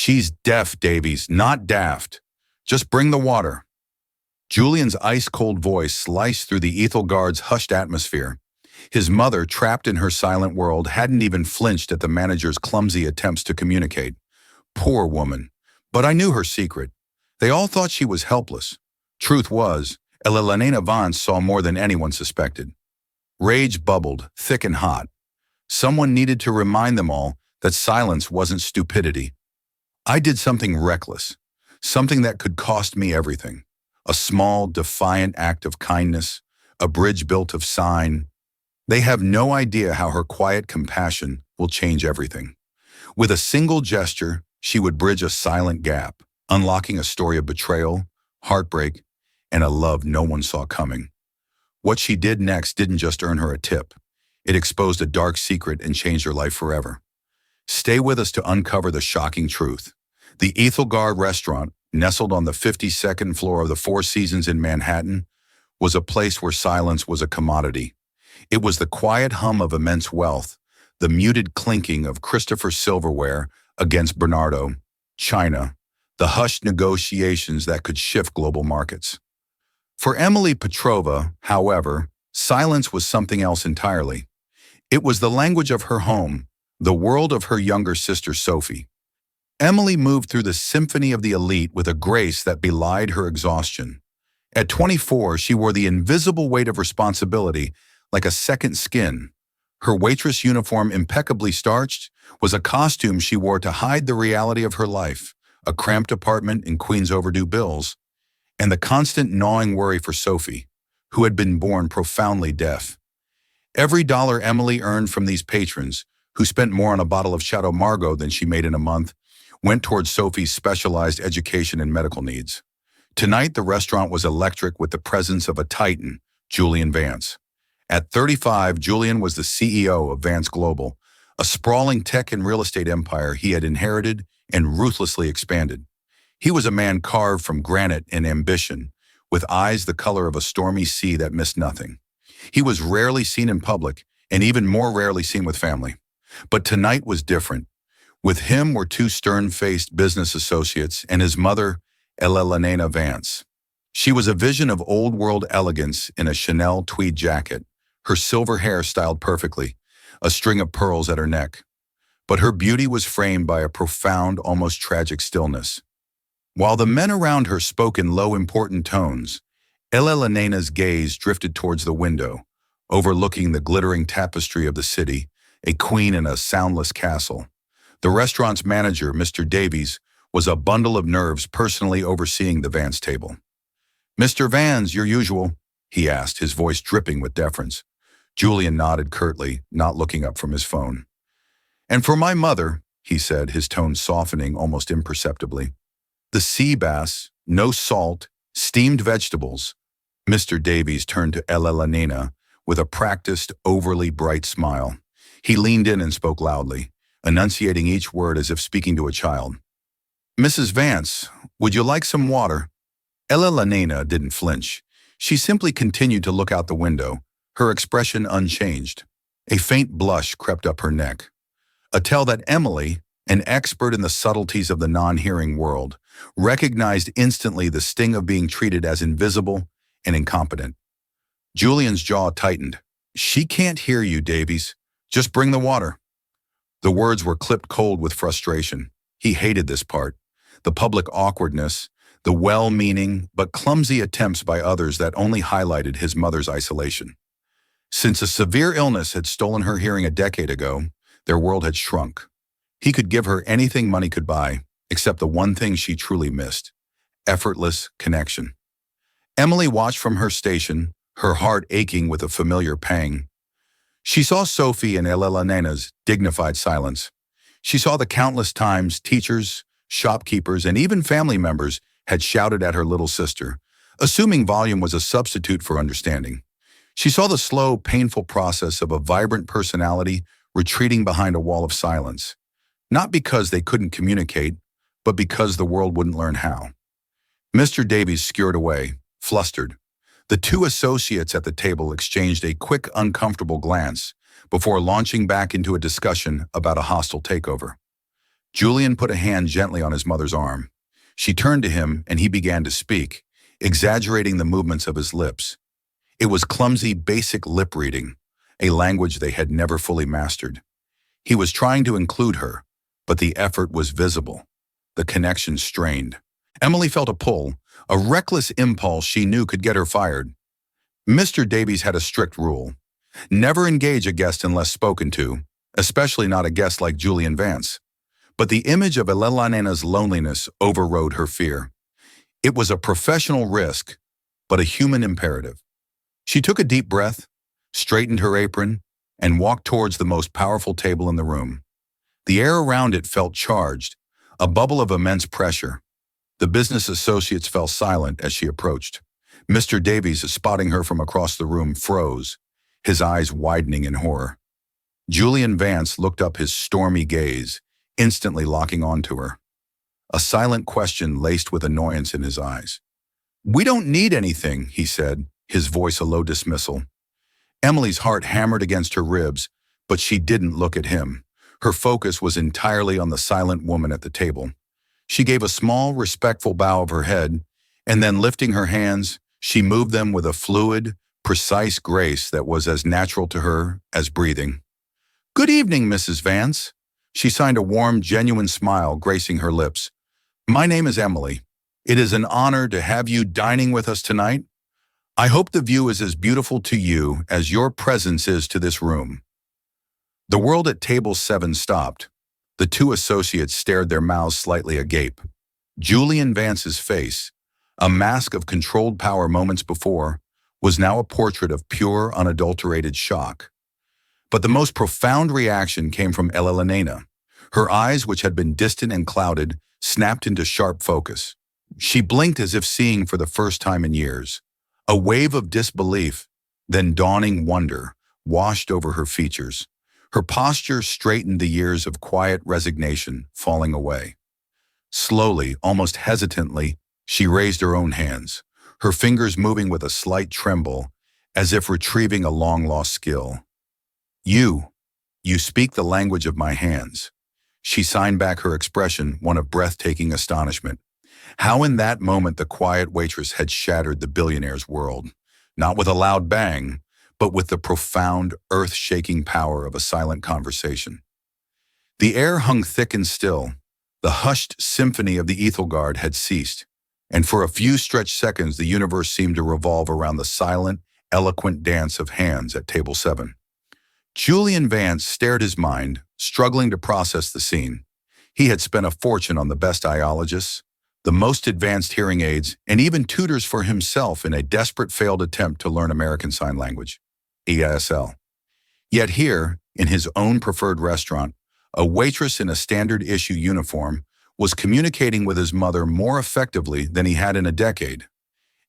She's deaf, Davies, not daft. Just bring the water. Julian's ice-cold voice sliced through the Ethel guard's hushed atmosphere. His mother, trapped in her silent world, hadn't even flinched at the manager's clumsy attempts to communicate. Poor woman. But I knew her secret. They all thought she was helpless. Truth was, Elena Vance saw more than anyone suspected. Rage bubbled, thick and hot. Someone needed to remind them all that silence wasn't stupidity. I did something reckless, something that could cost me everything. A small, defiant act of kindness, a bridge built of sign. They have no idea how her quiet compassion will change everything. With a single gesture, she would bridge a silent gap, unlocking a story of betrayal, heartbreak, and a love no one saw coming. What she did next didn't just earn her a tip. It exposed a dark secret and changed her life forever. Stay with us to uncover the shocking truth. The Ethelgard restaurant, nestled on the 52nd floor of the Four Seasons in Manhattan, was a place where silence was a commodity. It was the quiet hum of immense wealth, the muted clinking of Christopher silverware against Bernardo, China, the hushed negotiations that could shift global markets. For Emily Petrova, however, silence was something else entirely. It was the language of her home, the world of her younger sister Sophie. Emily moved through the symphony of the elite with a grace that belied her exhaustion. At 24, she wore the invisible weight of responsibility like a second skin. Her waitress uniform, impeccably starched, was a costume she wore to hide the reality of her life, a cramped apartment and Queens overdue bills, and the constant gnawing worry for Sophie, who had been born profoundly deaf. Every dollar Emily earned from these patrons, who spent more on a bottle of Chateau Margaux than she made in a month, went towards Sophie's specialized education and medical needs. Tonight, the restaurant was electric with the presence of a titan, Julian Vance. At 35, Julian was the CEO of Vance Global, a sprawling tech and real estate empire he had inherited and ruthlessly expanded. He was a man carved from granite and ambition, with eyes the color of a stormy sea that missed nothing. He was rarely seen in public, and even more rarely seen with family. But tonight was different. With him were two stern-faced business associates and his mother, Elena Vance. She was a vision of old-world elegance in a Chanel tweed jacket, her silver hair styled perfectly, a string of pearls at her neck. But her beauty was framed by a profound, almost tragic stillness. While the men around her spoke in low, important tones, Elena's gaze drifted towards the window, overlooking the glittering tapestry of the city, a queen in a soundless castle. The restaurant's manager, Mr. Davies, was a bundle of nerves personally overseeing the Vance table. "Mr. Vance, your usual?" he asked, his voice dripping with deference. Julian nodded curtly, not looking up from his phone. "And for my mother," he said, his tone softening almost imperceptibly. "The sea bass, no salt, steamed vegetables." Mr. Davies turned to Elena with a practiced, overly bright smile. He leaned in and spoke loudly, enunciating each word as if speaking to a child. "Mrs. Vance, would you like some water?" Elena didn't flinch. She simply continued to look out the window, her expression unchanged. A faint blush crept up her neck. A tell that Emily, an expert in the subtleties of the non-hearing world, recognized instantly the sting of being treated as invisible and incompetent. Julian's jaw tightened. "She can't hear you, Davies. Just bring the water." The words were clipped cold with frustration. He hated this part. The public awkwardness, the well-meaning but clumsy attempts by others that only highlighted his mother's isolation. Since a severe illness had stolen her hearing a decade ago, their world had shrunk. He could give her anything money could buy, except the one thing she truly missed: effortless connection. Emily watched from her station, her heart aching with a familiar pang. She saw Sophie and Elena's dignified silence. She saw the countless times teachers, shopkeepers, and even family members had shouted at her little sister, assuming volume was a substitute for understanding. She saw the slow, painful process of a vibrant personality retreating behind a wall of silence, not because they couldn't communicate, but because the world wouldn't learn how. Mr. Davies scurried away, flustered. The two associates at the table exchanged a quick, uncomfortable glance before launching back into a discussion about a hostile takeover. Julian put a hand gently on his mother's arm. She turned to him and he began to speak, exaggerating the movements of his lips. It was clumsy, basic lip reading, a language they had never fully mastered. He was trying to include her, but the effort was visible. The connection strained. Emily felt a pull, a reckless impulse she knew could get her fired. Mr. Davies had a strict rule. Never engage a guest unless spoken to, especially not a guest like Julian Vance. But the image of Elena's loneliness overrode her fear. It was a professional risk, but a human imperative. She took a deep breath, straightened her apron, and walked towards the most powerful table in the room. The air around it felt charged, a bubble of immense pressure. The business associates fell silent as she approached. Mr. Davies, spotting her from across the room, froze, his eyes widening in horror. Julian Vance looked up, his stormy gaze, instantly locking onto her. A silent question laced with annoyance in his eyes. "We don't need anything," he said, his voice a low dismissal. Emily's heart hammered against her ribs, but she didn't look at him. Her focus was entirely on the silent woman at the table. She gave a small, respectful bow of her head, and then lifting her hands, she moved them with a fluid, precise grace that was as natural to her as breathing. "Good evening, Mrs. Vance." She signed a warm, genuine smile gracing her lips. "My name is Emily. It is an honor to have you dining with us tonight. I hope the view is as beautiful to you as your presence is to this room." The world at table 7 stopped. The two associates stared, their mouths slightly agape. Julian Vance's face, a mask of controlled power moments before, was now a portrait of pure, unadulterated shock. But the most profound reaction came from Elena. Her eyes, which had been distant and clouded, snapped into sharp focus. She blinked as if seeing for the first time in years. A wave of disbelief, then dawning wonder, washed over her features. Her posture straightened, the years of quiet resignation falling away. Slowly, almost hesitantly, she raised her own hands, her fingers moving with a slight tremble, as if retrieving a long-lost skill. You speak the language of my hands." She signed back, her expression one of breathtaking astonishment. How in that moment the quiet waitress had shattered the billionaire's world, not with a loud bang, but with the profound, earth-shaking power of a silent conversation. The air hung thick and still. The hushed symphony of the Ethelgard had ceased, and for a few stretched seconds the universe seemed to revolve around the silent, eloquent dance of hands at table 7. Julian Vance stared, his mind, struggling to process the scene. He had spent a fortune on the best iologists, the most advanced hearing aids, and even tutors for himself in a desperate failed attempt to learn American Sign Language, ESL. Yet here, in his own preferred restaurant, a waitress in a standard-issue uniform was communicating with his mother more effectively than he had in a decade.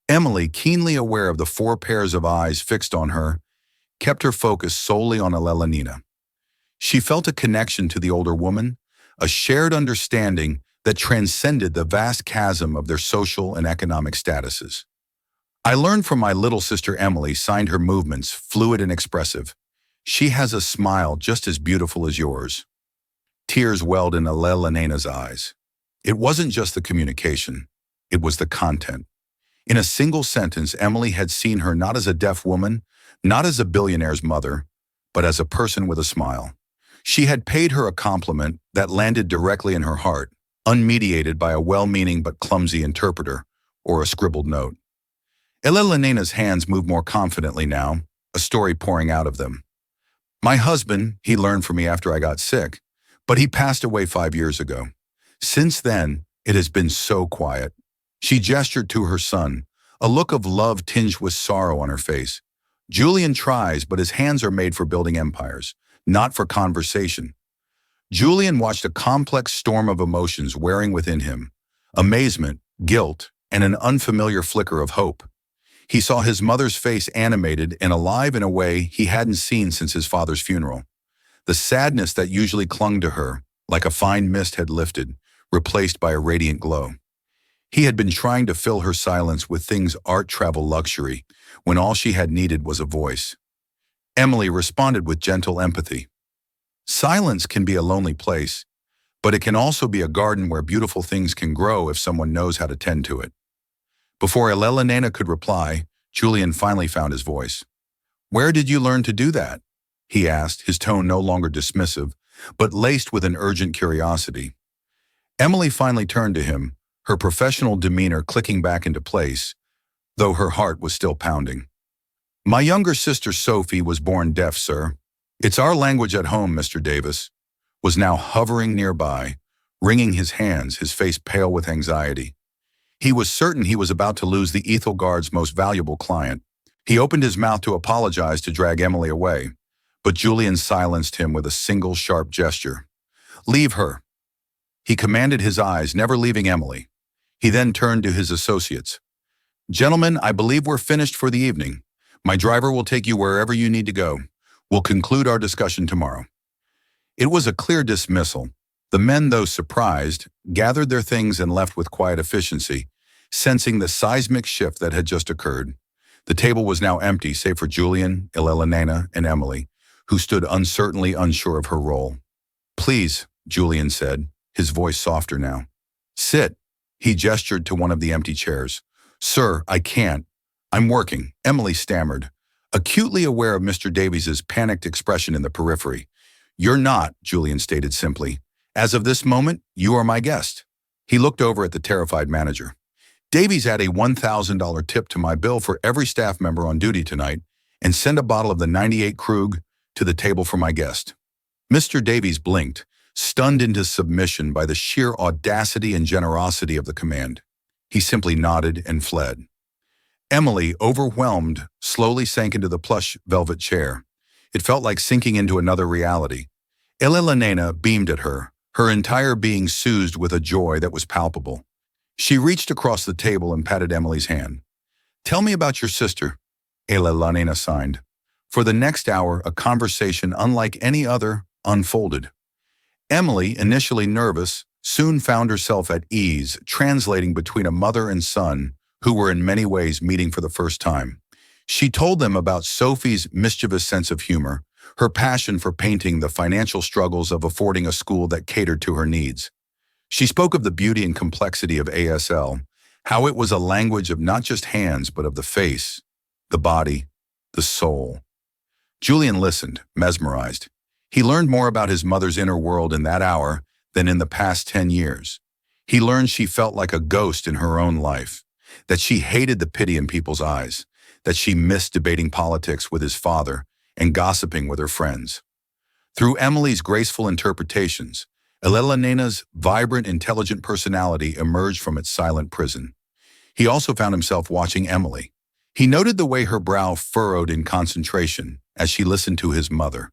Emily, keenly aware of the 4 pairs of eyes fixed on her, kept her focus solely on Elena. She felt a connection to the older woman, a shared understanding that transcended the vast chasm of their social and economic statuses. "I learned from my little sister Emily," signed her movements, fluid and expressive. "She has a smile just as beautiful as yours." Tears welled in Elena's eyes. It wasn't just the communication, it was the content. In a single sentence, Emily had seen her not as a deaf woman, not as a billionaire's mother, but as a person with a smile. She had paid her a compliment that landed directly in her heart, unmediated by a well-meaning but clumsy interpreter or a scribbled note. Elena's hands moved more confidently now, a story pouring out of them. "My husband, he learned from me after I got sick, but he passed away 5 years ago. Since then, it has been so quiet." She gestured to her son, a look of love tinged with sorrow on her face. Julian tries, but his hands are made for building empires, not for conversation. Julian watched a complex storm of emotions wearing within him, amazement, guilt, and an unfamiliar flicker of hope. He saw his mother's face animated and alive in a way he hadn't seen since his father's funeral. The sadness that usually clung to her, like a fine mist, had lifted, replaced by a radiant glow. He had been trying to fill her silence with things art, travel, luxury, when all she had needed was a voice. Emily responded with gentle empathy. "Silence can be a lonely place, but it can also be a garden where beautiful things can grow if someone knows how to tend to it. Before Elena could reply, Julian finally found his voice. "Where did you learn to do that?" he asked, his tone no longer dismissive, but laced with an urgent curiosity. Emily finally turned to him, her professional demeanor clicking back into place, though her heart was still pounding. "My younger sister Sophie was born deaf, sir. It's our language at home, Mr. Davis," was now hovering nearby, wringing his hands, his face pale with anxiety. He was certain he was about to lose the Ethel Guard's most valuable client. He opened his mouth to apologize to drag Emily away, but Julian silenced him with a single sharp gesture. "Leave her," he commanded, his eyes never leaving Emily. He then turned to his associates. "Gentlemen, I believe we're finished for the evening. My driver will take you wherever you need to go. We'll conclude our discussion tomorrow." It was a clear dismissal. The men, though surprised, gathered their things and left with quiet efficiency, sensing the seismic shift that had just occurred. The table was now empty, save for Julian, Elena, and Emily, who stood uncertainly unsure of her role. "Please," Julian said, his voice softer now. "Sit." He gestured to one of the empty chairs. "Sir, I can't. I'm working," Emily stammered, acutely aware of Mr. Davies's panicked expression in the periphery. "You're not," Julian stated simply. "As of this moment, you are my guest." He looked over at the terrified manager. "Davies, add a $1,000 tip to my bill for every staff member on duty tonight, and send a bottle of the 98 Krug to the table for my guest." Mr. Davies blinked, stunned into submission by the sheer audacity and generosity of the command. He simply nodded and fled. Emily, overwhelmed, slowly sank into the plush velvet chair. It felt like sinking into another reality. Elena beamed at her, her entire being soothed with a joy that was palpable. She reached across the table and patted Emily's hand. "Tell me about your sister," Elena signed. For the next hour, a conversation unlike any other unfolded. Emily, initially nervous, soon found herself at ease, translating between a mother and son who were in many ways meeting for the first time. She told them about Sophie's mischievous sense of humor, her passion for painting, the financial struggles of affording a school that catered to her needs. She spoke of the beauty and complexity of ASL, how it was a language of not just hands but of the face, the body, the soul. Julian listened, mesmerized. He learned more about his mother's inner world in that hour than in the past 10 years. He learned she felt like a ghost in her own life, that she hated the pity in people's eyes, that she missed debating politics with his father and gossiping with her friends. Through Emily's graceful interpretations, Elena's vibrant, intelligent personality emerged from its silent prison. He also found himself watching Emily. He noted the way her brow furrowed in concentration as she listened to his mother,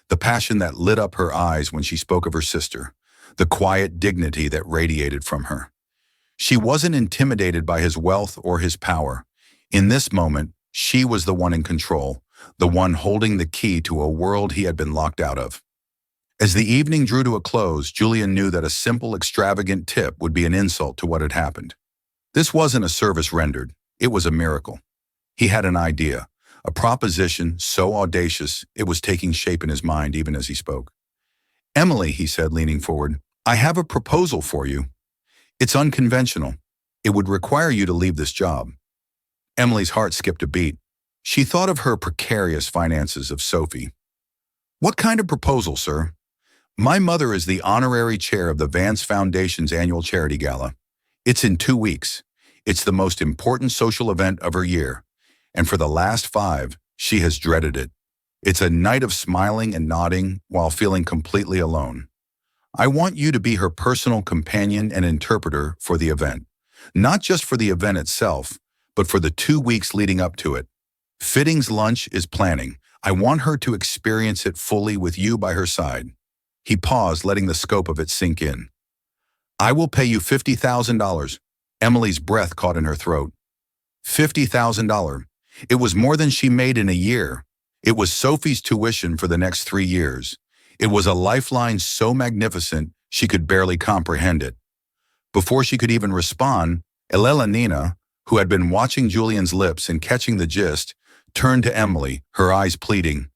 the passion that lit up her eyes when she spoke of her sister, the quiet dignity that radiated from her. She wasn't intimidated by his wealth or his power. In this moment, she was the one in control, the one holding the key to a world he had been locked out of. As the evening drew to a close, Julian knew that a simple, extravagant tip would be an insult to what had happened. This wasn't a service rendered, it was a miracle. He had an idea, a proposition so audacious it was taking shape in his mind even as he spoke. "Emily," he said, leaning forward, "I have a proposal for you. It's unconventional. It would require you to leave this job." Emily's heart skipped a beat. She thought of her precarious finances, of Sophie. "What kind of proposal, sir?" "My mother is the honorary chair of the Vance Foundation's annual charity gala. It's in 2 weeks. It's the most important social event of her year, and for the last 5, she has dreaded it. It's a night of smiling and nodding while feeling completely alone. I want you to be her personal companion and interpreter for the event. Not just for the event itself, but for the 2 weeks leading up to it. Fittings lunch is planning. I want her to experience it fully with you by her side." He paused, letting the scope of it sink in. "I will pay you $50,000. Emily's breath caught in her throat. $50,000. It was more than she made in a year. It was Sophie's tuition for the next 3 years. It was a lifeline so magnificent she could barely comprehend it. Before she could even respond, Elena, who had been watching Julian's lips and catching the gist, turned to Emily, her eyes pleading.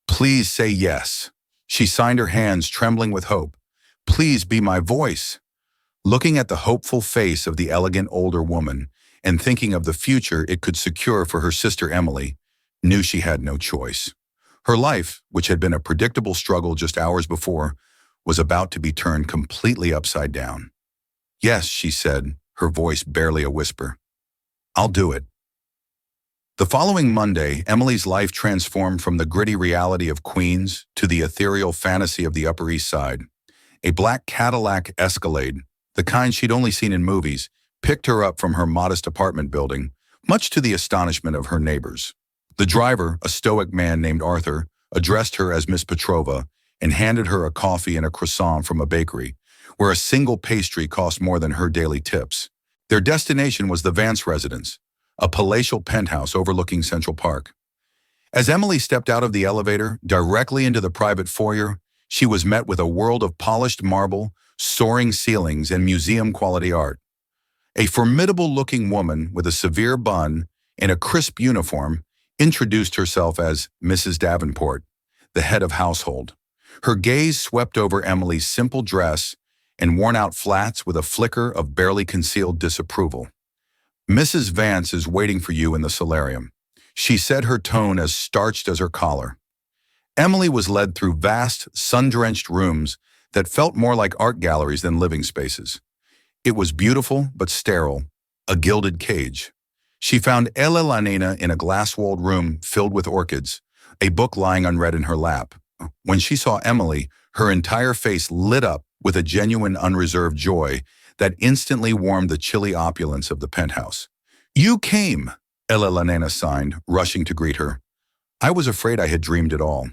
"Please say yes." She signed her hands, trembling with hope. Please be my voice. Looking at the hopeful face of the elegant older woman and thinking of the future it could secure for her sister Emily, knew she had no choice. Her life, which had been a predictable struggle just hours before, was about to be turned completely upside down. Yes, she said, her voice barely a whisper. I'll do it. The following Monday, Emily's life transformed from the gritty reality of Queens to the ethereal fantasy of the Upper East Side. A black Cadillac Escalade, the kind she'd only seen in movies, picked her up from her modest apartment building, much to the astonishment of her neighbors. The driver, a stoic man named Arthur, addressed her as Miss Petrova and handed her a coffee and a croissant from a bakery, where a single pastry cost more than her daily tips. Their destination was the Vance residence, a palatial penthouse overlooking Central Park. As Emily stepped out of the elevator, directly into the private foyer, she was met with a world of polished marble, soaring ceilings, and museum-quality art. A formidable-looking woman with a severe bun and a crisp uniform introduced herself as Mrs. Davenport, the head of household. Her gaze swept over Emily's simple dress and worn-out flats with a flicker of barely concealed disapproval. Mrs. Vance is waiting for you in the solarium, she said, her tone as starched as her collar. Emily was led through vast, sun-drenched rooms that felt more like art galleries than living spaces. It was beautiful but sterile, a gilded cage. She found Ella Nena in a glass-walled room filled with orchids, a book lying unread in her lap. When she saw Emily, her entire face lit up with a genuine unreserved joy that instantly warmed the chilly opulence of the penthouse. You came, Ella Nena signed, rushing to greet her. I was afraid I had dreamed it all.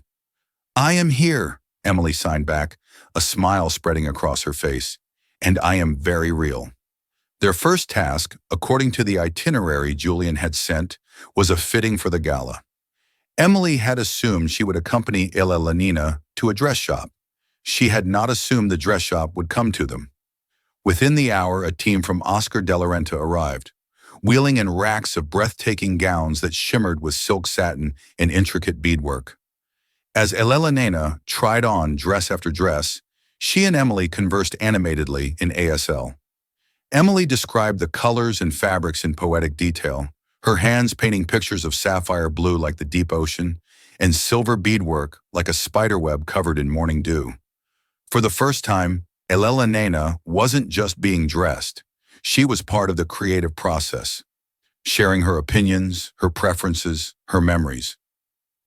I am here, Emily signed back, a smile spreading across her face. And I am very real. Their first task, according to the itinerary Julian had sent, was a fitting for the gala. Emily had assumed she would accompany Ella Lanina to a dress shop. She had not assumed the dress shop would come to them. Within the hour, a team from Oscar de la Renta arrived, wheeling in racks of breathtaking gowns that shimmered with silk satin and intricate beadwork. As Ella Nena tried on dress after dress, she and Emily conversed animatedly in ASL. Emily described the colors and fabrics in poetic detail, her hands painting pictures of sapphire blue like the deep ocean, and silver beadwork like a spiderweb covered in morning dew. For the first time, Ella Nena wasn't just being dressed. She was part of the creative process, sharing her opinions, her preferences, her memories.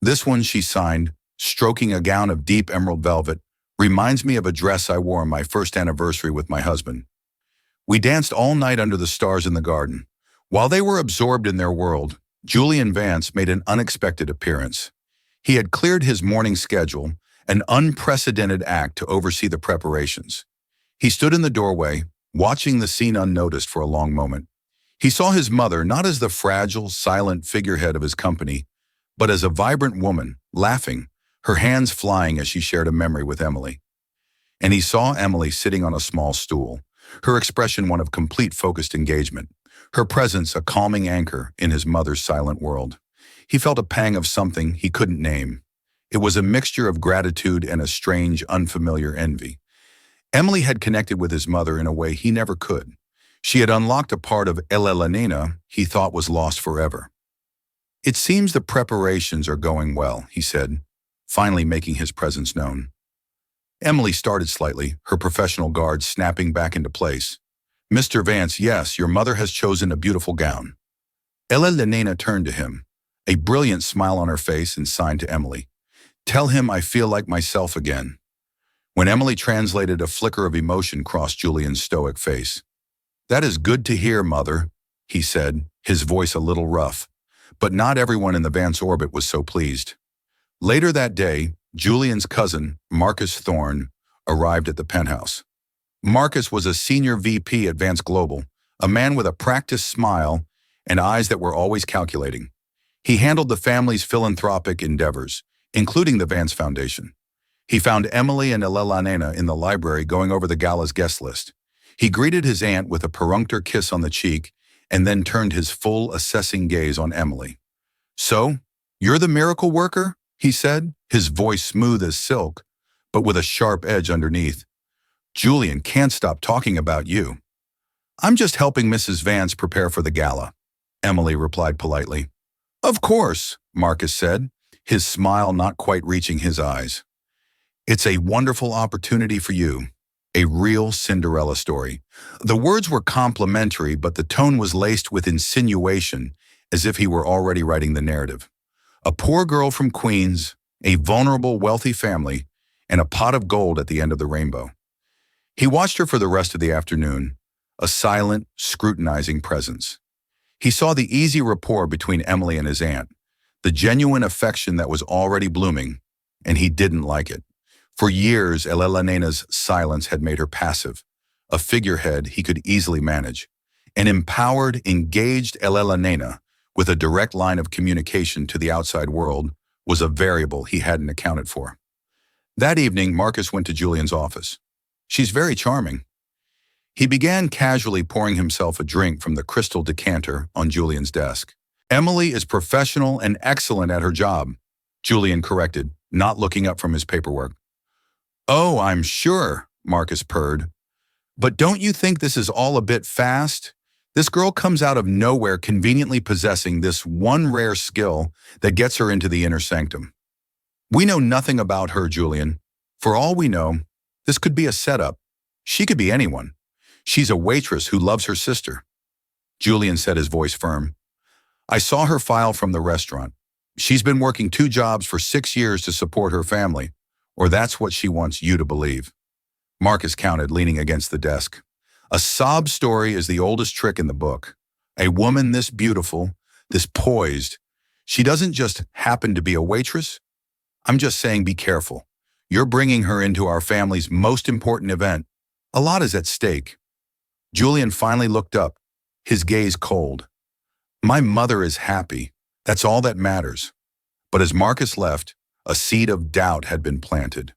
This one, she signed, stroking a gown of deep emerald velvet, reminds me of a dress I wore on my first anniversary with my husband. We danced all night under the stars in the garden. While they were absorbed in their world, Julian Vance made an unexpected appearance. He had cleared his morning schedule, an unprecedented act to oversee the preparations. He stood in the doorway, watching the scene unnoticed for a long moment. He saw his mother not as the fragile, silent figurehead of his company, but as a vibrant woman, laughing, her hands flying as she shared a memory with Emily. And he saw Emily sitting on a small stool, her expression one of complete focused engagement, her presence a calming anchor in his mother's silent world. He felt a pang of something he couldn't name. It was a mixture of gratitude and a strange, unfamiliar envy. Emily had connected with his mother in a way he never could. She had unlocked a part of Ella Lanina he thought was lost forever. It seems the preparations are going well, he said, finally making his presence known. Emily started slightly, her professional guard snapping back into place. Mr. Vance, yes, your mother has chosen a beautiful gown. Ella Lenena turned to him, a brilliant smile on her face, and signed to Emily. Tell him I feel like myself again. When Emily translated, a flicker of emotion crossed Julian's stoic face. That is good to hear, Mother, he said, his voice a little rough. But not everyone in the Vance orbit was so pleased. Later that day, Julian's cousin, Marcus Thorne, arrived at the penthouse. Marcus was a senior VP at Vance Global, a man with a practiced smile and eyes that were always calculating. He handled the family's philanthropic endeavors, including the Vance Foundation. He found Emily and Ella in the library going over the gala's guest list. He greeted his aunt with a perfunctory kiss on the cheek and then turned his full, assessing gaze on Emily. So, you're the miracle worker? He said, his voice smooth as silk, but with a sharp edge underneath. Julian can't stop talking about you. I'm just helping Mrs. Vance prepare for the gala, Emily replied politely. Of course, Marcus said, his smile not quite reaching his eyes. It's a wonderful opportunity for you. A real Cinderella story. The words were complimentary, but the tone was laced with insinuation, as if he were already writing the narrative. A poor girl from Queens, a vulnerable, wealthy family, and a pot of gold at the end of the rainbow. He watched her for the rest of the afternoon, a silent, scrutinizing presence. He saw the easy rapport between Emily and his aunt, the genuine affection that was already blooming, and he didn't like it. For years, Elena's silence had made her passive, a figurehead he could easily manage. An empowered, engaged Elena, with a direct line of communication to the outside world, was a variable he hadn't accounted for. That evening, Marcus went to Julian's office. She's very charming. He began casually pouring himself a drink from the crystal decanter on Julian's desk. Emily is professional and excellent at her job, Julian corrected, not looking up from his paperwork. Oh, I'm sure, Marcus purred. But don't you think this is all a bit fast? This girl comes out of nowhere conveniently possessing this one rare skill that gets her into the inner sanctum. We know nothing about her, Julian. For all we know, this could be a setup. She could be anyone. She's a waitress who loves her sister. Julian said, his voice firm. I saw her file from the restaurant. She's been working 2 jobs for 6 years to support her family, or that's what she wants you to believe. Marcus counted, leaning against the desk. A sob story is the oldest trick in the book. A woman this beautiful, this poised, she doesn't just happen to be a waitress. I'm just saying be careful. You're bringing her into our family's most important event. A lot is at stake. Julian finally looked up, his gaze cold. My mother is happy. That's all that matters. But as Marcus left, a seed of doubt had been planted.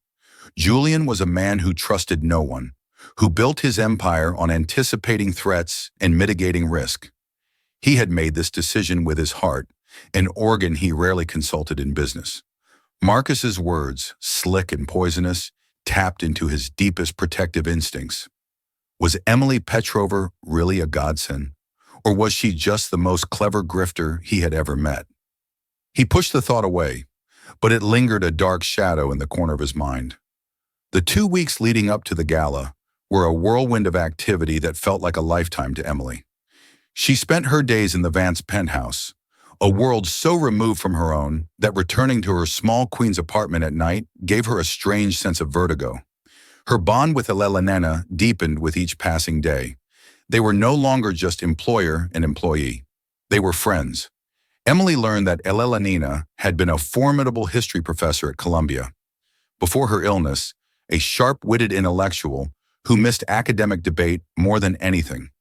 Julian was a man who trusted no one, who built his empire on anticipating threats and mitigating risk. He had made this decision with his heart, an organ he rarely consulted in business. Marcus's words, slick and poisonous, tapped into his deepest protective instincts. Was Emily Petrover really a godsend? Or was she just the most clever grifter he had ever met? He pushed the thought away, but it lingered a dark shadow in the corner of his mind. The 2 weeks leading up to the gala were a whirlwind of activity that felt like a lifetime to Emily. She spent her days in the Vance penthouse, a world so removed from her own that returning to her small Queens apartment at night gave her a strange sense of vertigo. Her bond with Elena deepened with each passing day. They were no longer just employer and employee. They were friends. Emily learned that Elena had been a formidable history professor at Columbia. Before her illness, a sharp-witted intellectual who missed academic debate more than anything.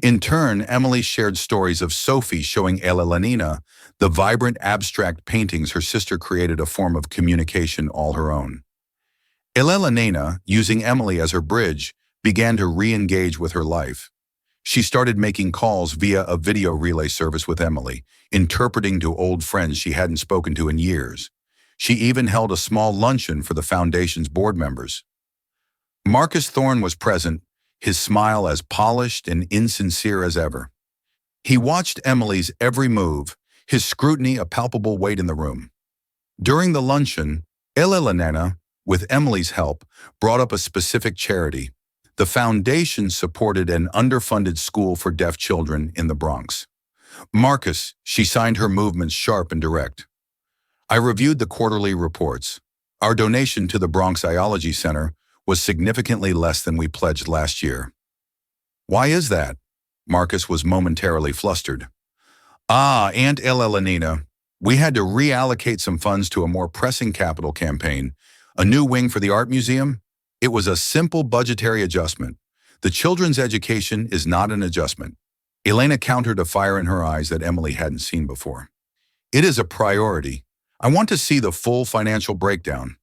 In turn, Emily shared stories of Sophie showing Elena the vibrant abstract paintings her sister created, a form of communication all her own. Elena, using Emily as her bridge, began to re-engage with her life. She started making calls via a video relay service with Emily, interpreting to old friends she hadn't spoken to in years. She even held a small luncheon for the foundation's board members. Marcus Thorne was present, his smile as polished and insincere as ever. He watched Emily's every move, his scrutiny a palpable weight in the room. During the luncheon, Elena, with Emily's help, brought up a specific charity. The foundation supported an underfunded school for deaf children in the Bronx. Marcus, she signed her movements sharp and direct. I reviewed the quarterly reports. Our donation to the Bronx Iology Center was significantly less than we pledged last year. Why is that? Marcus was momentarily flustered. Aunt Elena, we had to reallocate some funds to a more pressing capital campaign, a new wing for the art museum. It was a simple budgetary adjustment. The children's education is not an adjustment. Elena countered, a fire in her eyes that Emily hadn't seen before. It is a priority. I want to see the full financial breakdown.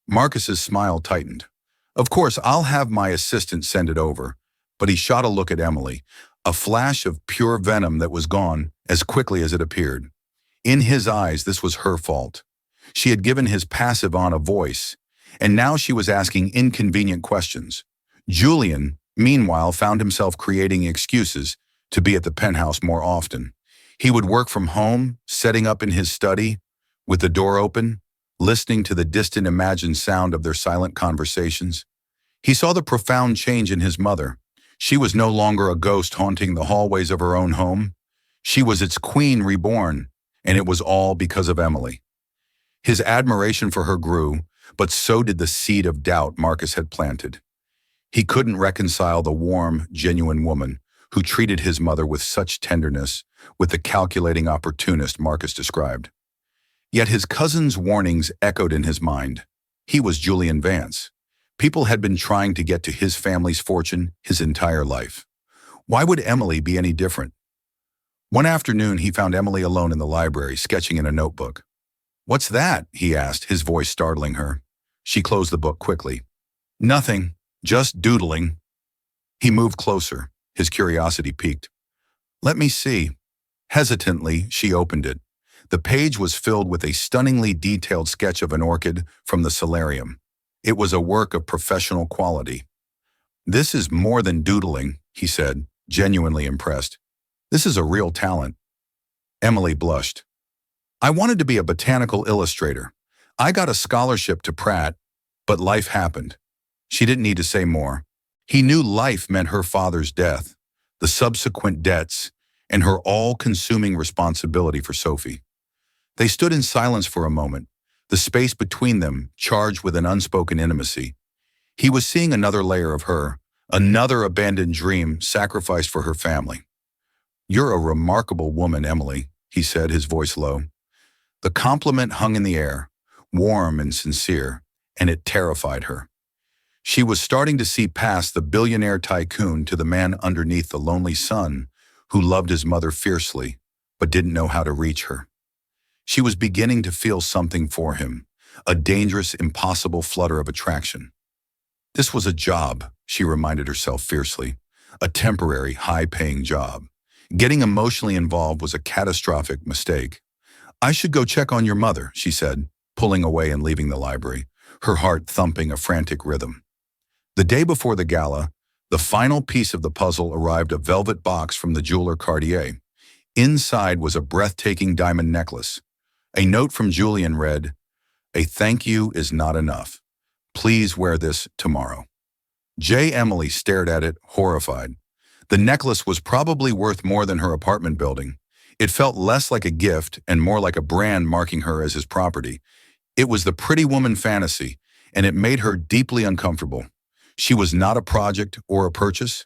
Marcus's smile tightened. Of course, I'll have my assistant send it over, but he shot a look at Emily, a flash of pure venom that was gone as quickly as it appeared. In his eyes, this was her fault. She had given his passive aunt a voice, and now she was asking inconvenient questions. Julian, meanwhile, found himself creating excuses to be at the penthouse more often. He would work from home, setting up in his study, with the door open, listening to the distant imagined sound of their silent conversations. He saw the profound change in his mother. She was no longer a ghost haunting the hallways of her own home. She was its queen reborn, and it was all because of Emily. His admiration for her grew, but so did the seed of doubt Marcus had planted. He couldn't reconcile the warm, genuine woman who treated his mother with such tenderness with the calculating opportunist Marcus described. Yet his cousin's warnings echoed in his mind. He was Julian Vance. People had been trying to get to his family's fortune his entire life. Why would Emily be any different? One afternoon, he found Emily alone in the library, sketching in a notebook. "What's that?" he asked, his voice startling her. She closed the book quickly. "Nothing, just doodling." He moved closer, his curiosity piqued. "Let me see." Hesitantly, she opened it. The page was filled with a stunningly detailed sketch of an orchid from the solarium. It was a work of professional quality. "This is more than doodling," he said, genuinely impressed. "This is a real talent." Emily blushed. "I wanted to be a botanical illustrator. I got a scholarship to Pratt, but life happened." She didn't need to say more. He knew life meant her father's death, the subsequent debts, and her all-consuming responsibility for Sophie. They stood in silence for a moment, the space between them charged with an unspoken intimacy. He was seeing another layer of her, another abandoned dream sacrificed for her family. "You're a remarkable woman, Emily," he said, his voice low. The compliment hung in the air, warm and sincere, and it terrified her. She was starting to see past the billionaire tycoon to the man underneath the lonely son who loved his mother fiercely, but didn't know how to reach her. She was beginning to feel something for him, a dangerous, impossible flutter of attraction. This was a job, she reminded herself fiercely, a temporary, high-paying job. Getting emotionally involved was a catastrophic mistake. "I should go check on your mother," she said, pulling away and leaving the library, her heart thumping a frantic rhythm. The day before the gala, the final piece of the puzzle arrived, a velvet box from the jeweler Cartier. Inside was a breathtaking diamond necklace. A note from Julian read, "A thank you is not enough. Please wear this tomorrow." Emily stared at it, horrified. The necklace was probably worth more than her apartment building. It felt less like a gift and more like a brand marking her as his property. It was the pretty woman fantasy, and it made her deeply uncomfortable. She was not a project or a purchase.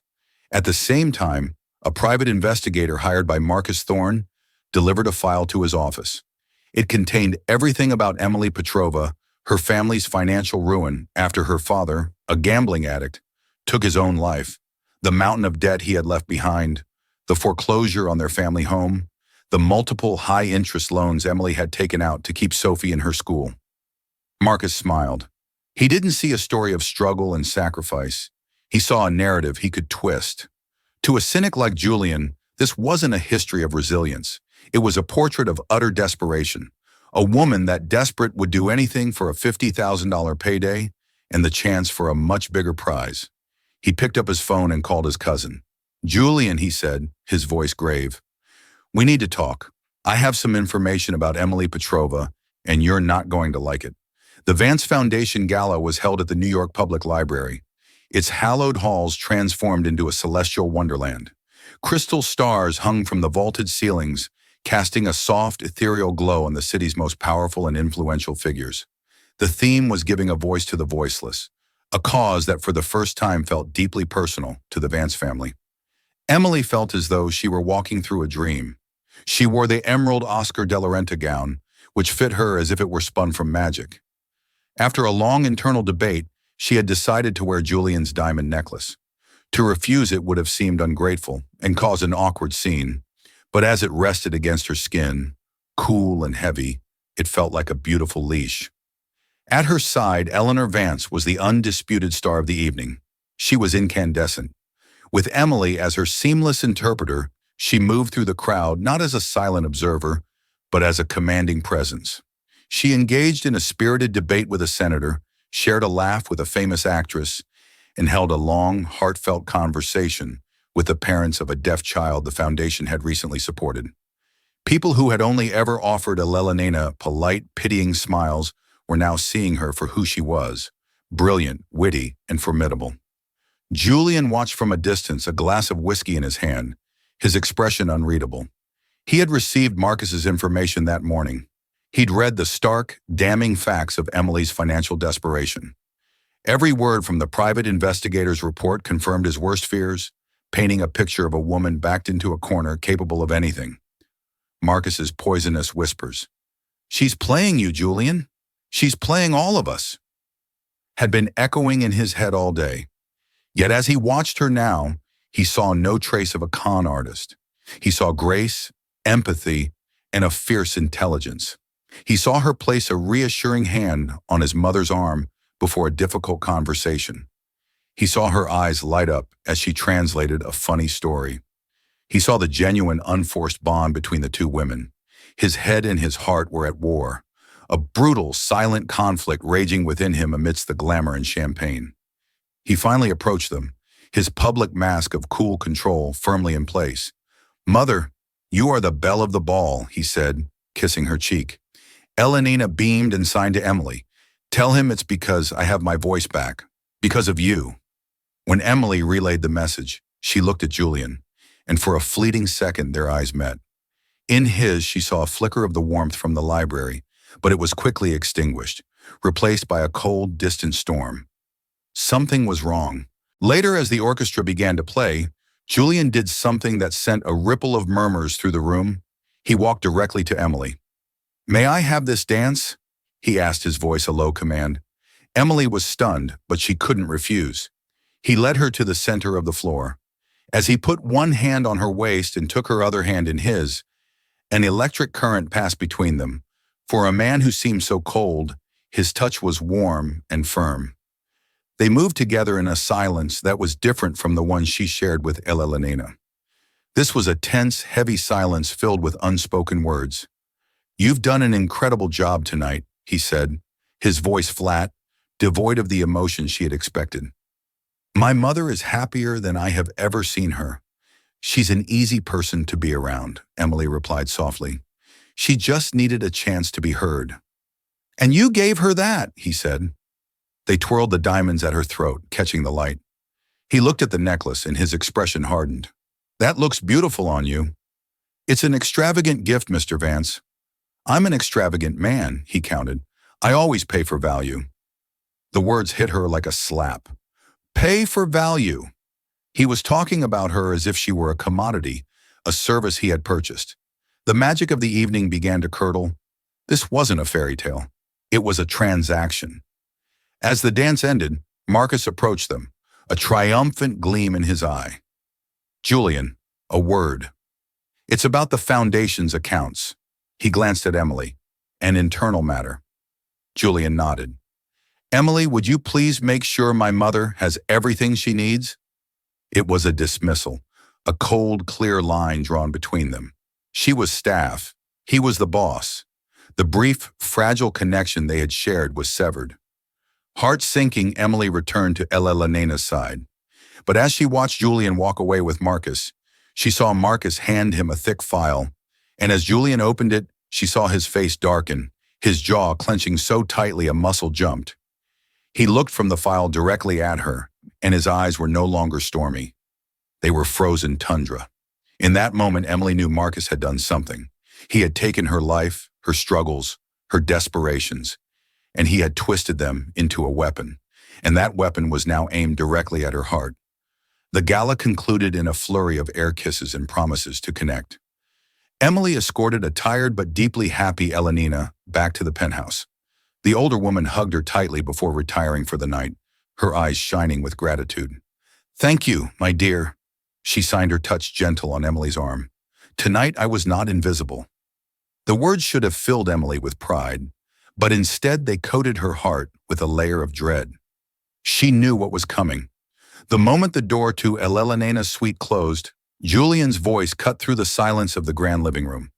At the same time, a private investigator hired by Marcus Thorne delivered a file to his office. It contained everything about Emily Petrova, her family's financial ruin after her father, a gambling addict, took his own life, the mountain of debt he had left behind, the foreclosure on their family home, the multiple high-interest loans Emily had taken out to keep Sophie in her school. Marcus smiled. He didn't see a story of struggle and sacrifice. He saw a narrative he could twist. To a cynic like Julian, this wasn't a history of resilience. It was a portrait of utter desperation, a woman that desperate would do anything for a $50,000 payday and the chance for a much bigger prize. He picked up his phone and called his cousin. "Julian," he said, his voice grave. "We need to talk. I have some information about Emily Petrova, and you're not going to like it." The Vance Foundation Gala was held at the New York Public Library. Its hallowed halls transformed into a celestial wonderland. Crystal stars hung from the vaulted ceilings, casting a soft, ethereal glow on the city's most powerful and influential figures. The theme was giving a voice to the voiceless, a cause that for the first time felt deeply personal to the Vance family. Emily felt as though she were walking through a dream. She wore the emerald Oscar de la Renta gown, which fit her as if it were spun from magic. After a long internal debate, she had decided to wear Julian's diamond necklace. To refuse it would have seemed ungrateful and caused an awkward scene, but as it rested against her skin, cool and heavy, it felt like a beautiful leash. At her side, Eleanor Vance was the undisputed star of the evening. She was incandescent. With Emily as her seamless interpreter, she moved through the crowd not as a silent observer, but as a commanding presence. She engaged in a spirited debate with a senator, shared a laugh with a famous actress, and held a long, heartfelt conversation with the parents of a deaf child the foundation had recently supported. People who had only ever offered Elena polite, pitying smiles were now seeing her for who she was, brilliant, witty, and formidable. Julian watched from a distance, a glass of whiskey in his hand, his expression unreadable. He had received Marcus's information that morning. He'd read the stark, damning facts of Emily's financial desperation. Every word from the private investigator's report confirmed his worst fears, painting a picture of a woman backed into a corner capable of anything. Marcus's poisonous whispers, "She's playing you, Julian. She's playing all of us," had been echoing in his head all day. Yet as he watched her now, he saw no trace of a con artist. He saw grace, empathy, and a fierce intelligence. He saw her place a reassuring hand on his mother's arm before a difficult conversation. He saw her eyes light up as she translated a funny story. He saw the genuine, unforced bond between the two women. His head and his heart were at war, a brutal, silent conflict raging within him amidst the glamour and champagne. He finally approached them, his public mask of cool control firmly in place. "Mother, you are the belle of the ball," he said, kissing her cheek. Elena beamed and signed to Emily. "Tell him it's because I have my voice back, because of you." When Emily relayed the message, she looked at Julian, and for a fleeting second their eyes met. In his, she saw a flicker of the warmth from the library, but it was quickly extinguished, replaced by a cold, distant storm. Something was wrong. Later, as the orchestra began to play, Julian did something that sent a ripple of murmurs through the room. He walked directly to Emily. "May I have this dance?" he asked, his voice a low command. Emily was stunned, but she couldn't refuse. He led her to the center of the floor. As he put one hand on her waist and took her other hand in his, an electric current passed between them. For a man who seemed so cold, his touch was warm and firm. They moved together in a silence that was different from the one she shared with Elena. This was a tense, heavy silence filled with unspoken words. "You've done an incredible job tonight," he said, his voice flat, devoid of the emotion she had expected. "My mother is happier than I have ever seen her. She's an easy person to be around," Emily replied softly. "She just needed a chance to be heard." "And you gave her that," he said. They twirled the diamonds at her throat, catching the light. He looked at the necklace and his expression hardened. "That looks beautiful on you." "It's an extravagant gift, Mr. Vance." "I'm an extravagant man," he countered. "I always pay for value." The words hit her like a slap. Pay for value. He was talking about her as if she were a commodity, a service he had purchased. The magic of the evening began to curdle. This wasn't a fairy tale. It was a transaction. As the dance ended, Marcus approached them, a triumphant gleam in his eye. "Julian, a word. It's about the foundation's accounts." He glanced at Emily. "An internal matter." Julian nodded. "Emily, would you please make sure my mother has everything she needs?" It was a dismissal, a cold, clear line drawn between them. She was staff. He was the boss. The brief, fragile connection they had shared was severed. Heart sinking, Emily returned to Elena's side. But as she watched Julian walk away with Marcus, she saw Marcus hand him a thick file, and as Julian opened it, she saw his face darken, his jaw clenching so tightly a muscle jumped. He looked from the file directly at her, and his eyes were no longer stormy. They were frozen tundra. In that moment, Emily knew Marcus had done something. He had taken her life, her struggles, her desperations, and he had twisted them into a weapon, and that weapon was now aimed directly at her heart. The gala concluded in a flurry of air kisses and promises to connect. Emily escorted a tired but deeply happy Elena back to the penthouse. The older woman hugged her tightly before retiring for the night, her eyes shining with gratitude. "Thank you, my dear." She signed her touch gentle on Emily's arm. "Tonight I was not invisible." The words should have filled Emily with pride, but instead they coated her heart with a layer of dread. She knew what was coming. The moment the door to Elena's suite closed, Julian's voice cut through the silence of the grand living room.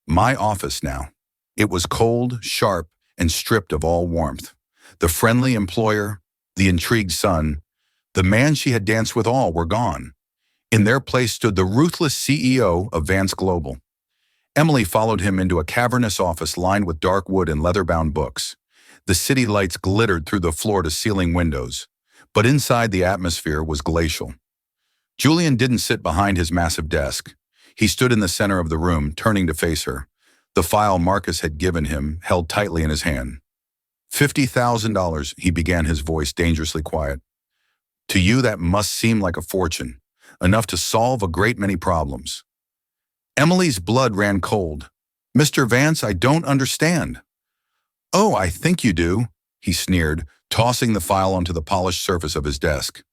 "My office now." It was cold, sharp, and stripped of all warmth. The friendly employer, the intrigued son, the man she had danced with all were gone. In their place stood the ruthless CEO of Vance Global. Emily followed him into a cavernous office lined with dark wood and leather-bound books. The city lights glittered through the floor-to-ceiling windows, but inside the atmosphere was glacial. Julian didn't sit behind his massive desk. He stood in the center of the room, turning to face her. The file Marcus had given him held tightly in his hand. $50,000, he began, his voice dangerously quiet. To you that must seem like a fortune, enough to solve a great many problems. Emily's blood ran cold. Mr. Vance, I don't understand. Oh, I think you do, he sneered, tossing the file onto the polished surface of his desk.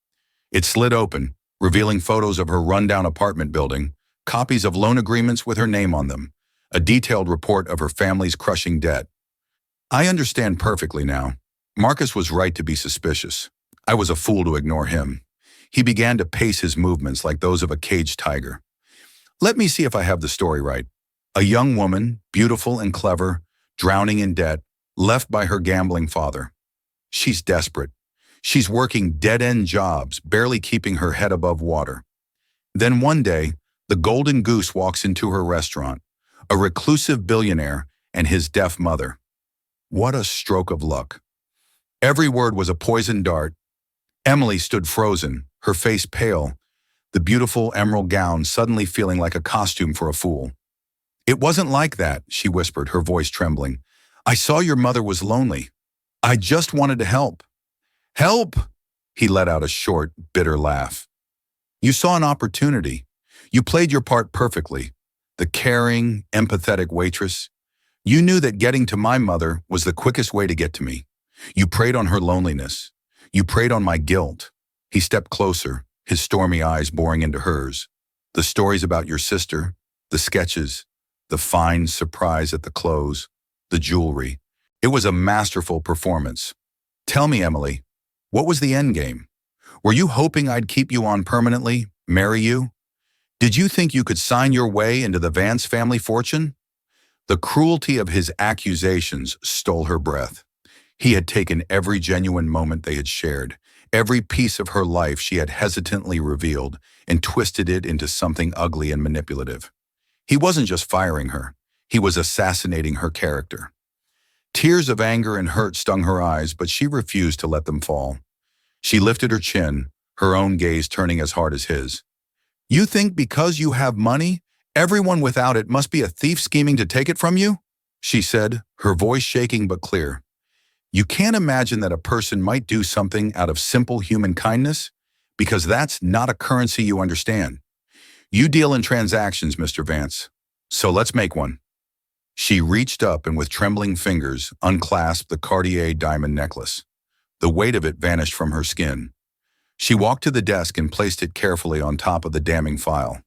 It slid open, revealing photos of her rundown apartment building, copies of loan agreements with her name on them, a detailed report of her family's crushing debt. I understand perfectly now. Marcus was right to be suspicious. I was a fool to ignore him. He began to pace his movements like those of a caged tiger. Let me see if I have the story right. A young woman, beautiful and clever, drowning in debt, left by her gambling father. She's desperate. She's working dead-end jobs, barely keeping her head above water. Then one day, the golden goose walks into her restaurant, a reclusive billionaire and his deaf mother. What a stroke of luck. Every word was a poisoned dart. Emily stood frozen, her face pale, the beautiful emerald gown suddenly feeling like a costume for a fool. It wasn't like that, she whispered, her voice trembling. I saw your mother was lonely. I just wanted to help. Help! He let out a short, bitter laugh. You saw an opportunity. You played your part perfectly. The caring, empathetic waitress. You knew that getting to my mother was the quickest way to get to me. You preyed on her loneliness. You preyed on my guilt. He stepped closer, his stormy eyes boring into hers. The stories about your sister, the sketches, the fine surprise at the close, the jewelry. It was a masterful performance. Tell me, Emily, what was the end game? Were you hoping I'd keep you on permanently, marry you? Did you think you could sign your way into the Vance family fortune? The cruelty of his accusations stole her breath. He had taken every genuine moment they had shared, every piece of her life she had hesitantly revealed, and twisted it into something ugly and manipulative. He wasn't just firing her, he was assassinating her character. Tears of anger and hurt stung her eyes, but she refused to let them fall. She lifted her chin, her own gaze turning as hard as his. You think because you have money, everyone without it must be a thief scheming to take it from you? She said, her voice shaking but clear. You can't imagine that a person might do something out of simple human kindness? Because that's not a currency you understand. You deal in transactions, Mr. Vance. So let's make one. She reached up and with trembling fingers unclasped the Cartier diamond necklace. The weight of it vanished from her skin. She walked to the desk and placed it carefully on top of the damning file.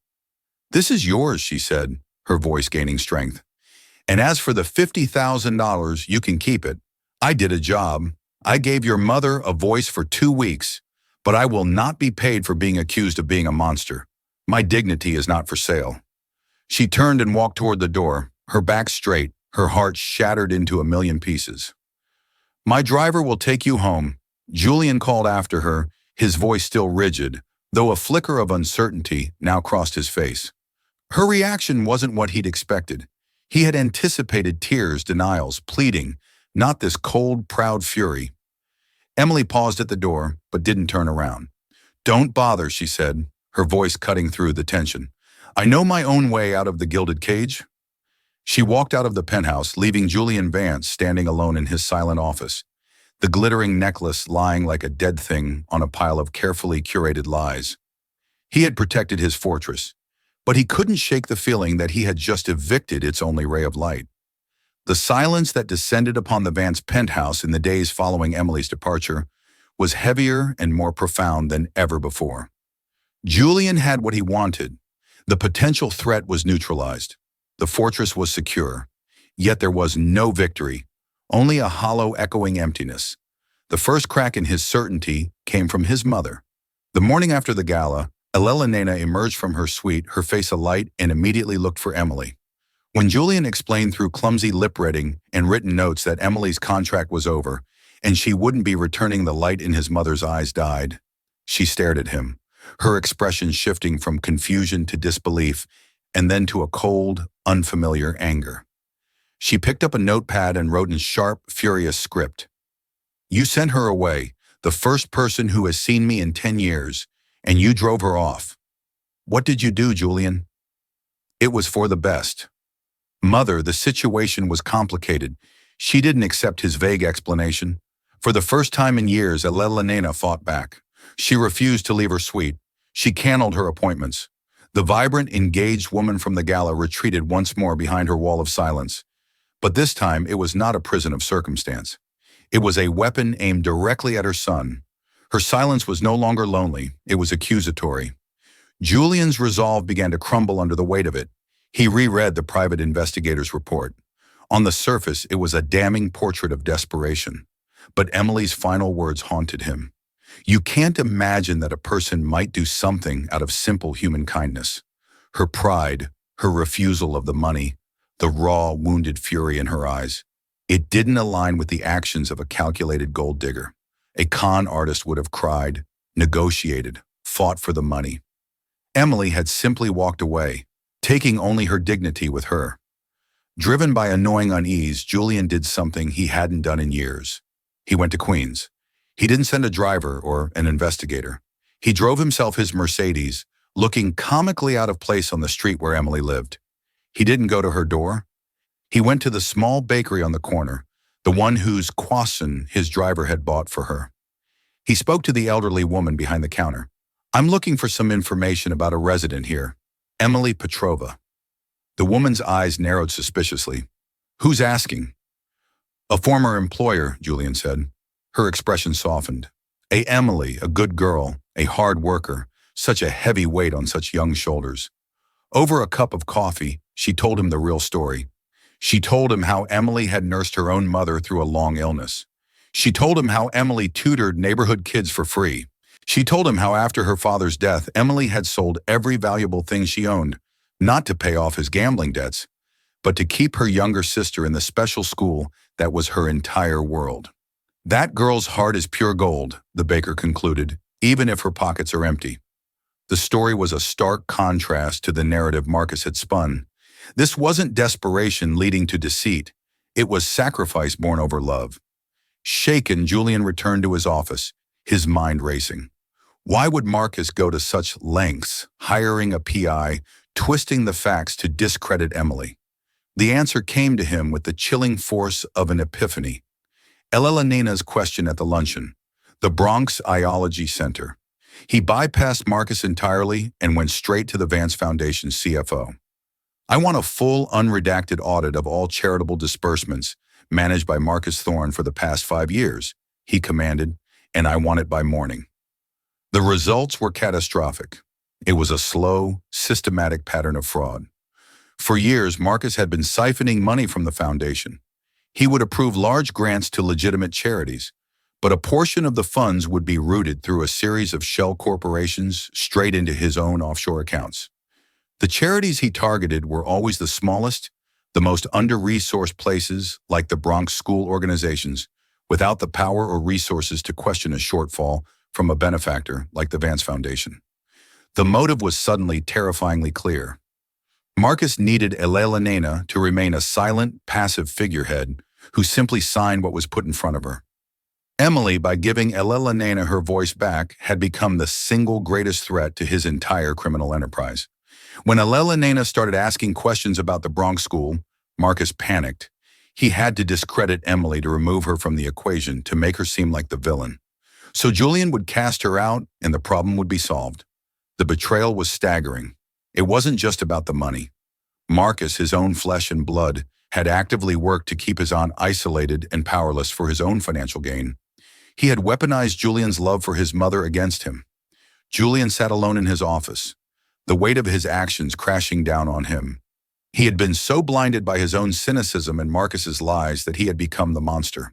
This is yours, she said, her voice gaining strength. And as for the $50,000, you can keep it. I did a job. I gave your mother a voice for 2 weeks, but I will not be paid for being accused of being a monster. My dignity is not for sale. She turned and walked toward the door, her back straight, her heart shattered into a million pieces. My driver will take you home, Julian called after her, his voice still rigid, though a flicker of uncertainty now crossed his face. Her reaction wasn't what he'd expected. He had anticipated tears, denials, pleading, not this cold, proud fury. Emily paused at the door, but didn't turn around. Don't bother, she said, her voice cutting through the tension. I know my own way out of the gilded cage. She walked out of the penthouse, leaving Julian Vance standing alone in his silent office, the glittering necklace lying like a dead thing on a pile of carefully curated lies. He had protected his fortress, but he couldn't shake the feeling that he had just evicted its only ray of light. The silence that descended upon the Vance penthouse in the days following Emily's departure was heavier and more profound than ever before. Julian had what he wanted. The potential threat was neutralized. The fortress was secure. Yet there was no victory, only a hollow, echoing emptiness. The first crack in his certainty came from his mother. The morning after the gala, Elena emerged from her suite, her face alight, and immediately looked for Emily. When Julian explained through clumsy lip-reading and written notes that Emily's contract was over, and she wouldn't be returning. The light in his mother's eyes died. She stared at him, her expression shifting from confusion to disbelief, and then to a cold, unfamiliar anger. She picked up a notepad and wrote in sharp, furious script. "You sent her away, the first person who has seen me in 10 years, and you drove her off. What did you do, Julian?" "It was for the best." "Mother, the situation was complicated." She didn't accept his vague explanation. For the first time in years, Elena fought back. She refused to leave her suite. She canceled her appointments. The vibrant, engaged woman from the gala retreated once more behind her wall of silence. But this time, it was not a prison of circumstance. It was a weapon aimed directly at her son. Her silence was no longer lonely, it was accusatory. Julian's resolve began to crumble under the weight of it. He reread the private investigator's report. On the surface, it was a damning portrait of desperation. But Emily's final words haunted him. "You can't imagine that a person might do something out of simple human kindness." Her pride, her refusal of the money, the raw, wounded fury in her eyes. It didn't align with the actions of a calculated gold digger. A con artist would have cried, negotiated, fought for the money. Emily had simply walked away, taking only her dignity with her. Driven by annoying unease, Julian did something he hadn't done in years. He went to Queens. He didn't send a driver or an investigator. He drove himself his Mercedes, looking comically out of place on the street where Emily lived. He didn't go to her door. He went to the small bakery on the corner, the one whose croissant his driver had bought for her. He spoke to the elderly woman behind the counter. "I'm looking for some information about a resident here, Emily Petrova." The woman's eyes narrowed suspiciously. "Who's asking?" "A former employer," Julian said. Her expression softened. Emily, a good girl, a hard worker, such a heavy weight on such young shoulders. Over a cup of coffee, she told him the real story. She told him how Emily had nursed her own mother through a long illness. She told him how Emily tutored neighborhood kids for free. She told him how after her father's death, Emily had sold every valuable thing she owned, not to pay off his gambling debts, but to keep her younger sister in the special school that was her entire world. "That girl's heart is pure gold," the baker concluded, "even if her pockets are empty." The story was a stark contrast to the narrative Marcus had spun. This wasn't desperation leading to deceit. It was sacrifice born over love. Shaken, Julian returned to his office, his mind racing. Why would Marcus go to such lengths, hiring a PI, twisting the facts to discredit Emily? The answer came to him with the chilling force of an epiphany. Elena's question at the luncheon, the Bronx Iology Center. He bypassed Marcus entirely and went straight to the Vance Foundation's CFO. "I want a full, unredacted audit of all charitable disbursements managed by Marcus Thorne for the past 5 years," he commanded, "and I want it by morning." The results were catastrophic. It was a slow, systematic pattern of fraud. For years, Marcus had been siphoning money from the foundation. He would approve large grants to legitimate charities, but a portion of the funds would be routed through a series of shell corporations straight into his own offshore accounts. The charities he targeted were always the smallest, the most under-resourced places, like the Bronx school organizations, without the power or resources to question a shortfall from a benefactor like the Vance Foundation. The motive was suddenly terrifyingly clear. Marcus needed Elena to remain a silent, passive figurehead who simply signed what was put in front of her. Emily, by giving Elena her voice back, had become the single greatest threat to his entire criminal enterprise. When Elena started asking questions about the Bronx school, Marcus panicked. He had to discredit Emily to remove her from the equation to make her seem like the villain. So Julian would cast her out and the problem would be solved. The betrayal was staggering. It wasn't just about the money. Marcus, his own flesh and blood, had actively worked to keep his aunt isolated and powerless for his own financial gain. He had weaponized Julian's love for his mother against him. Julian sat alone in his office, the weight of his actions crashing down on him. He had been so blinded by his own cynicism and Marcus's lies that he had become the monster.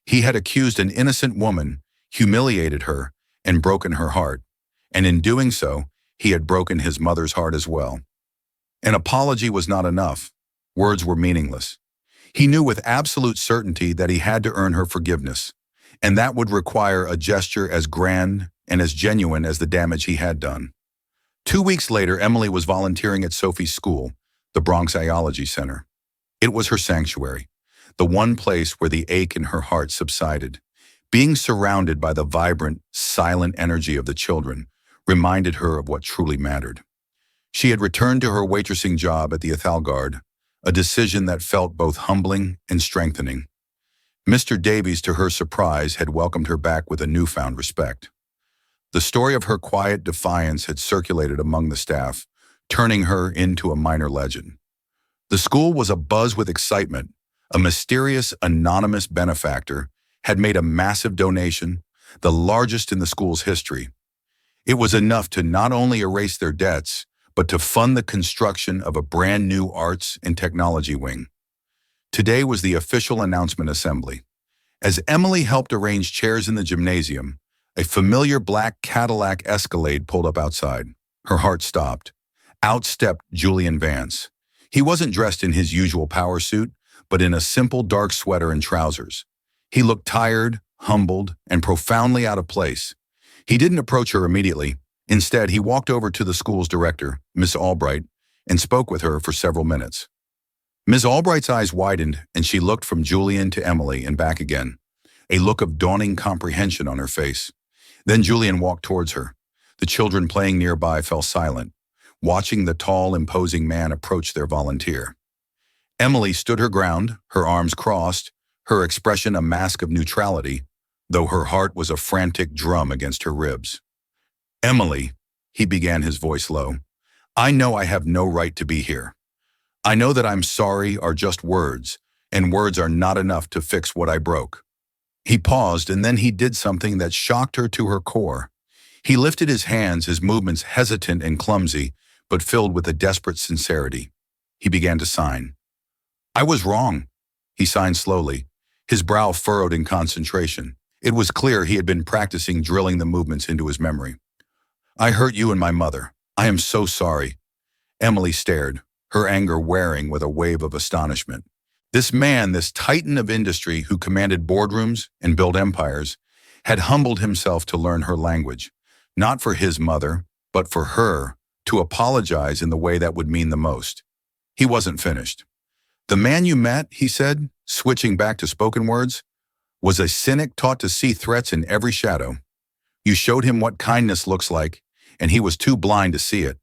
He had accused an innocent woman, humiliated her, and broken her heart. And in doing so, he had broken his mother's heart as well. An apology was not enough. Words were meaningless. He knew with absolute certainty that he had to earn her forgiveness. and that would require a gesture as grand and as genuine as the damage he had done. 2 weeks later, Emily was volunteering at Sophie's school, the Bronx Iology Center. It was her sanctuary, the one place where the ache in her heart subsided. Being surrounded by the vibrant, silent energy of the children reminded her of what truly mattered. She had returned to her waitressing job at the Ithalgard, a decision that felt both humbling and strengthening. Mr. Davies, to her surprise, had welcomed her back with a newfound respect. The story of her quiet defiance had circulated among the staff, turning her into a minor legend. The school was abuzz with excitement. A mysterious, anonymous benefactor had made a massive donation, the largest in the school's history. It was enough to not only erase their debts, but to fund the construction of a brand new arts and technology wing. Today was the official announcement assembly. As Emily helped arrange chairs in the gymnasium, a familiar black Cadillac Escalade pulled up outside. Her heart stopped. Out stepped Julian Vance. He wasn't dressed in his usual power suit, but in a simple dark sweater and trousers. He looked tired, humbled, and profoundly out of place. He didn't approach her immediately. Instead, he walked over to the school's director, Miss Albright, and spoke with her for several minutes. Miss Albright's eyes widened, and she looked from Julian to Emily and back again, a look of dawning comprehension on her face. Then Julian walked towards her. The children playing nearby fell silent, watching the tall, imposing man approach their volunteer. Emily stood her ground, her arms crossed, her expression a mask of neutrality, though her heart was a frantic drum against her ribs. "Emily," he began, his voice low, "I know I have no right to be here. I know that I'm sorry are just words, and words are not enough to fix what I broke." He paused, and then he did something that shocked her to her core. He lifted his hands, his movements hesitant and clumsy, but filled with a desperate sincerity. He began to sign. "I was wrong," he signed slowly, his brow furrowed in concentration. It was clear he had been practicing drilling the movements into his memory. "I hurt you and my mother. I am so sorry." Emily stared, her anger wearing with a wave of astonishment. This man, this titan of industry who commanded boardrooms and built empires, had humbled himself to learn her language, not for his mother, but for her, to apologize in the way that would mean the most. He wasn't finished. "The man you met," he said, switching back to spoken words, "was a cynic taught to see threats in every shadow. You showed him what kindness looks like, and he was too blind to see it.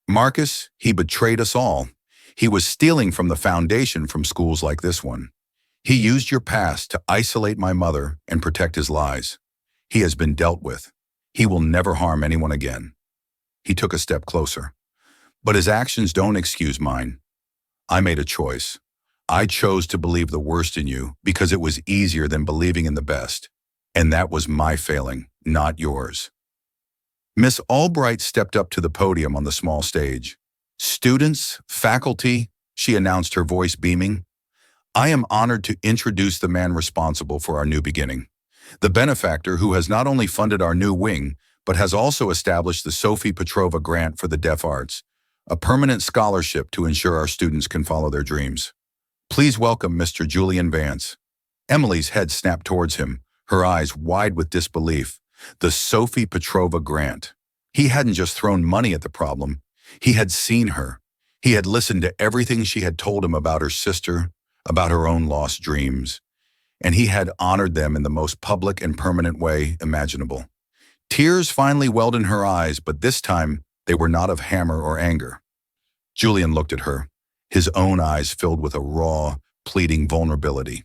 Marcus, he betrayed us all. He was stealing from the foundation from schools like this one. He used your past to isolate my mother and protect his lies. He has been dealt with. He will never harm anyone again." He took a step closer. "But his actions don't excuse mine. I made a choice. I chose to believe the worst in you because it was easier than believing in the best. And that was my failing, not yours." Miss Albright stepped up to the podium on the small stage. "Students, faculty," she announced, her voice beaming, "I am honored to introduce the man responsible for our new beginning. The benefactor who has not only funded our new wing, but has also established the Sophie Petrova Grant for the Deaf Arts, a permanent scholarship to ensure our students can follow their dreams. Please welcome Mr. Julian Vance." Emily's head snapped towards him, her eyes wide with disbelief. The Sophie Petrova Grant. He hadn't just thrown money at the problem. He had seen her. He had listened to everything she had told him about her sister, about her own lost dreams, and he had honored them in the most public and permanent way imaginable. Tears finally welled in her eyes, but this time they were not of hammer or anger. Julian looked at her, his own eyes filled with a raw, pleading vulnerability.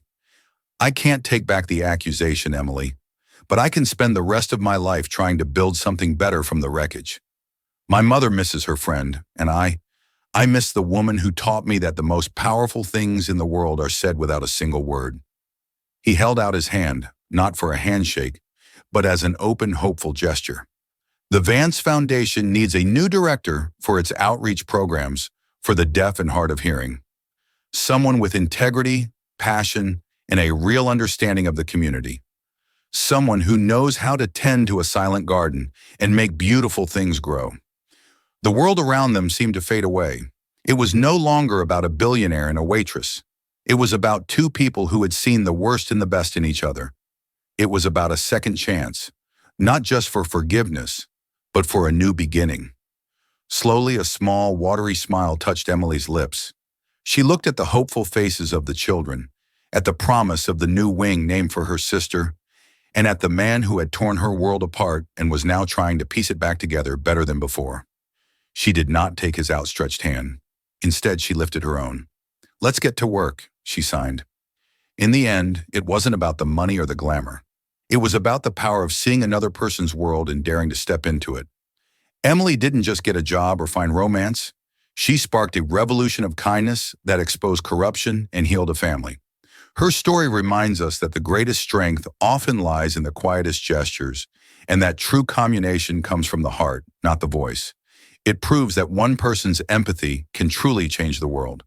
"I can't take back the accusation, Emily, but I can spend the rest of my life trying to build something better from the wreckage. My mother misses her friend, and I miss the woman who taught me that the most powerful things in the world are said without a single word." He held out his hand, not for a handshake, but as an open, hopeful gesture. "The Vance Foundation needs a new director for its outreach programs for the deaf and hard of hearing. Someone with integrity, passion, and a real understanding of the community. Someone who knows how to tend to a silent garden and make beautiful things grow." The world around them seemed to fade away. It was no longer about a billionaire and a waitress. It was about two people who had seen the worst and the best in each other. It was about a second chance, not just for forgiveness, but for a new beginning. Slowly, a small, watery smile touched Emily's lips. She looked at the hopeful faces of the children, at the promise of the new wing named for her sister, and at the man who had torn her world apart and was now trying to piece it back together better than before. She did not take his outstretched hand. Instead, she lifted her own. "Let's get to work," she signed. In the end, it wasn't about the money or the glamour. It was about the power of seeing another person's world and daring to step into it. Emily didn't just get a job or find romance. She sparked a revolution of kindness that exposed corruption and healed a family. Her story reminds us that the greatest strength often lies in the quietest gestures, and that true communication comes from the heart, not the voice. It proves that one person's empathy can truly change the world.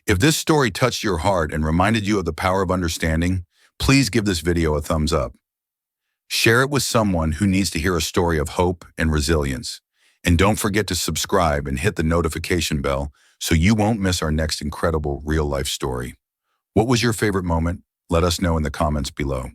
If this story touched your heart and reminded you of the power of understanding, please give this video a thumbs up. Share it with someone who needs to hear a story of hope and resilience. And don't forget to subscribe and hit the notification bell so you won't miss our next incredible real-life story. What was your favorite moment? Let us know in the comments below.